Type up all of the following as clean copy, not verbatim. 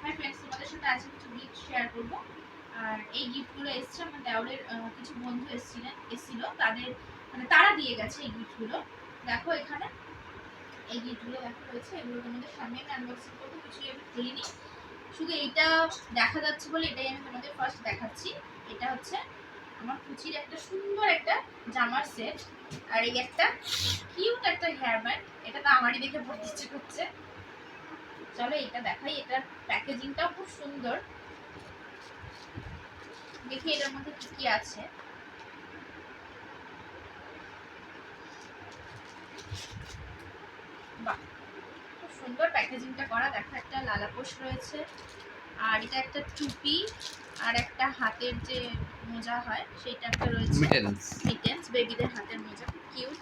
Hi friends, তোমাদের সাথে আজকে কিছু গিফট শেয়ার করব। আর এই গিফটগুলো এসেছে আমার দেওরের কিছু বন্ধু এসেছিল তাদের, মানে তারা দিয়ে গেছে এই গিফটগুলো। দেখো এখানে এই গিফটগুলো দেখা রয়েছে, এগুলো তোমাদের সামনে আমি আনবক্সিং করবো। কিছুই আমি খুলিনি, শুধু এইটা দেখা যাচ্ছে বলে এটাই আমি তোমাদের ফার্স্ট দেখাচ্ছি। এটা হচ্ছে আমার কুচির একটা সুন্দর একটা জামার সেট, আর এই একটা কিউট একটা হেয়ার ব্যান্ড। এটা তো আমারই দেখে পড়তে ইচ্ছে করছে। চলো এটা দেখাই, এটার প্যাকেজিংটাও খুব সুন্দর। দেখি এটার মধ্যে কি কি আছে। বাহ, খুব সুন্দর প্যাকেজিংটা করা। দেখো একটা লালাপোষ রয়েছে, আর এটা একটা টুপি, আর একটা হাতের যে মোজা হয় সেটা একটা রয়েছে, মিটেন্স বেবিদের হাতের মোজা, খুব কিউট।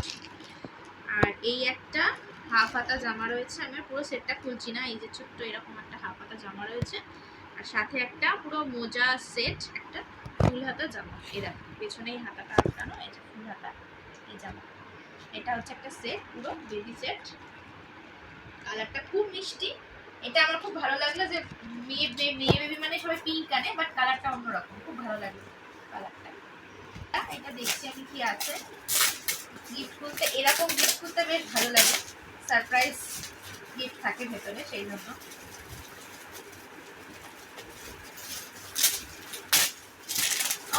আর এই একটা হাফ হাতা জামা রয়েছে, আমি পুরো সেটটা খুলছি না, এই যে ছোট্ট এরকম একটা হাফ হাতা জামা রয়েছে, আর সাথে একটা পুরো মোজা সেট, একটা ফুল হাতা জামা। এই দেখো পেছনেই হাতাটা আটকানো, এই যে ফুল হাতা এই জামা। এটা হচ্ছে একটা সেট, পুরো বেবি সেট। কালারটা খুব মিষ্টি, এটা আমার খুব ভালো লাগলো। যে মেয়ে বেবি মানে সবাই পিঙ্ক আনে, বাট কালারটা অন্যরকম, খুব ভালো লাগলো কালারটা। এটা দেখছি আমি কি আছে। গিফট খুলতে, এরকম গিফট খুলতে বেশ ভালো লাগে, সারপ্রাইজ গিফট থাকে ভেতরে, সেই জন্য।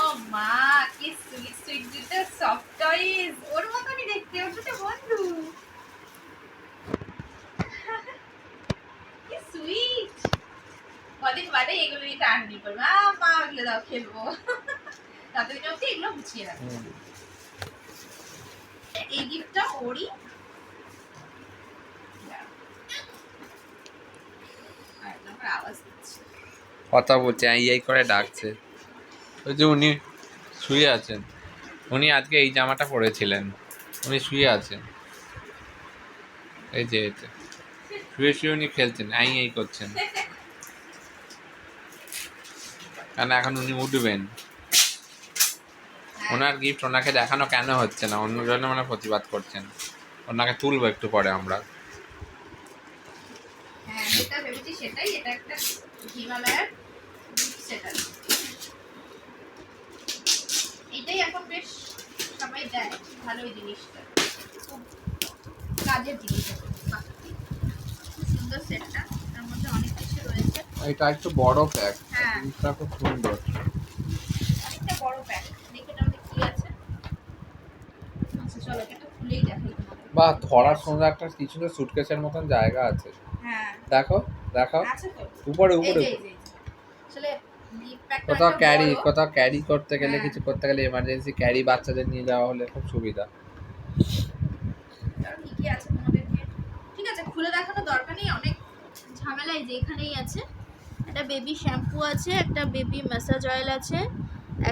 ও মা, কি সুইট সুইট দুটো সফট টয়েস, ওর মতনই দেখতে, ওর দুটো বন্ধু। কি সুইট, কদিন বাদে এগুলো নিয়ে টানাটানি করবো, মা এগুলো দাও খেলবো। ততদিন অব্দি এগুলো গুছিয়ে রাখবো। এই গিফটটা ওরই। কথা বলছে, এই করে ডাকছে। ওই যে উনি শুয়ে আছেন, উনি আজকে এই জামাটা পরেছিলেন, উনি শুয়ে আছেন, এই যে শুয়ে শুয়ে উনি খেলছেন, এই করছেন, কেন এখন উনি উঠবেন। ওনার গিফট ওনাকে দেখানো কেন হচ্ছে না, অন্য জন্য মানে প্রতিবাদ করছেন। ওনাকে তুলবো একটু পরে আমরা। হ্যাঁ, যেটা ভেবেছি সেটাই। এটা একটা হিমালয়ের সেটার, এটাই এখন বেশ সবাই দেয়, ভালোই জিনিসটা, খুব কাজের জিনিস। খুব সুন্দর সেটটা, তার মধ্যে অনেক কিছু রয়েছে। এটা একটু বড় প্যাক, হ্যাঁ জিনিসটা খুব সুন্দর, অনেকটা বড় প্যাক। দেখে নাও কি আছে। আচ্ছা চলো এটা খুলেই দেখাই তোমাদের। বা ধরার সময় একটা কিছু সুটকেসের মতন জায়গা আছে। হ্যাঁ দেখো দেখো, আছে তো উপরে এই উপরে যে আসলে গিফট প্যাকটা কোথাও ক্যারি করতে গেলে, হ্যাঁ। কিছু করতে গেলে, এমার্জেন্সি ক্যারি বাচ্চাদের নিয়ে যাওয়া হলে খুব সুবিধা। কি কি আছে তোমাদেরকে, ঠিক আছে খুলে দেখানো দরকার নেই, অনেক ঝামেলা। এই যে এখানেই আছে, একটা বেবি শ্যাম্পু আছে, একটা বেবি ম্যাসাজ অয়েল আছে,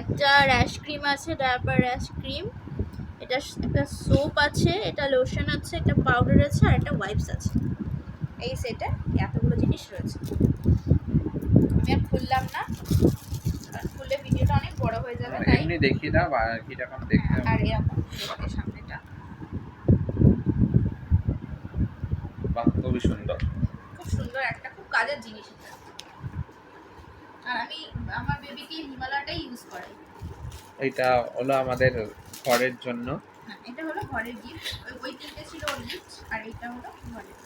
একটা র্যাশ ক্রিম আছে, ডায়াপার র্যাশ ক্রিম, এটা একটা সোপ আছে, এটা লোশন আছে, একটা পাউডার আছে, আর একটা ওয়াইপস আছে। এই সেটে এতগুলো জিনিস রয়েছে। আমি আর খুললাম না, কারণ খুললে ভিডিওটা অনেক বড় হয়ে যাবে, তাই এমনি দেখি দাও আর কি রকম দেখতে হবে। আর এরকম দেখতে সামনেটা বাহ, খুবই সুন্দর, খুব সুন্দর একটা, খুব কাজের জিনিস এটা। আর আমি আমার বেবিকে হিমালয়টাই ইউজ করাই। এটা হলো আমাদের ঘরের জন্য। হ্যাঁ, এটা হলো ঘরের গিফট। ওই তিনটে ছিল ওর গিফট, আর এটা হলো ঘরের।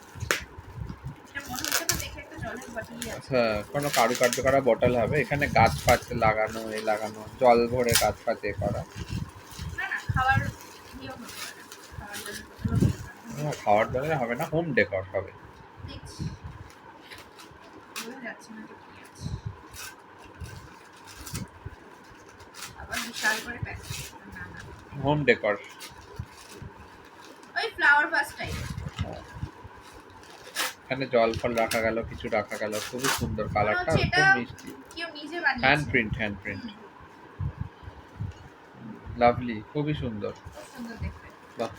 এটা মনে হচ্ছে না দেখে একটা জলের বটলই আছে। আচ্ছা, কোনো কারুকার্য করা বটল হবে, এখানে গাছ ফাছ লাগানো, লাগানো জল ভরে গাছ ফাছ করা। না না, খাবার নিয়ম হতে পারে, খাবার জলের বোতলও হতে পারে। খাওয়ার জলে হবে না, হোম ডেকর হবে। দেখছি বোঝা যাচ্ছে না ঠিক কি আছে। আবার বিশাল করে প্যাক, না না হোম ডেকর, ওই ফ্লাওয়ার ভাস টাইপ। এখানে জল ফল রাখা গেল, কিছু রাখা গেল, খুবই সুন্দর, কালারটা খুব মিষ্টি। কেউ নিজে বানিয়েছে, হ্যান্ড প্রিন্ট, লাভলি, খুবই সুন্দর। খুব সুন্দর দেখতে। বাহ,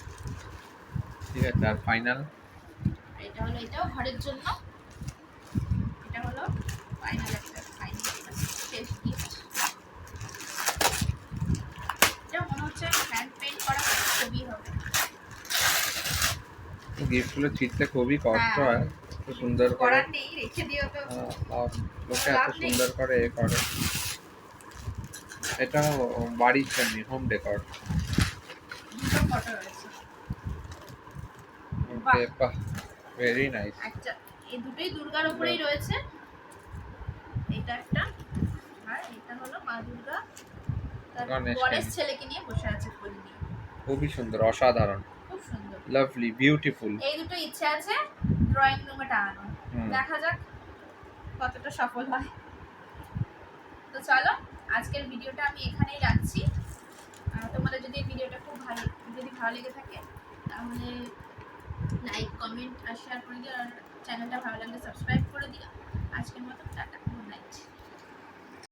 ঠিক আছে। আর ফাইনাল এটা হলো, এটাও ঘরের জন্য। এটা হলো ফাইনাল একটা শেষ গিফট। এটা মনে হচ্ছে হ্যান্ড পেইন্ট করা ছবি হবে। গিফটগুলো চিনতে খুবই কষ্ট হয়। সুন্দর করে করার নেই, রেখে দিও তো। লোকে এত সুন্দর করে এ করে। এটা বাড়ির জন্য হোম ডেকর। দুটো ফটো রয়েছে। ওকে, বাহ, ভেরি নাইস। একটা এই দুটোই দুর্গার উপরেই রয়েছে। এটা একটা, আর এটা হলো মা দুর্গা তার গণেশ ছেলেকে নিয়ে বসে আছে কোল নিয়ে। খুবই সুন্দর, অসাধারণ, খুব সুন্দর, লাভলি, বিউটিফুল। এই দুটো ইচ্ছে আছে ড্রয়িং রুমে টাঙানো, দেখা যাক কতটা সফল হয়। তো চলো আজকের ভিডিওটা আমি এখানেই রাখছি। তোমাদের যদি এই ভিডিওটা খুব ভালো লেগে থাকে তাহলে লাইক, কমেন্ট আর শেয়ার করে দিও, আর চ্যানেলটা ভালো লাগলে সাবস্ক্রাইব করে দিও। আজকের মতো টাটা, গুড নাইট।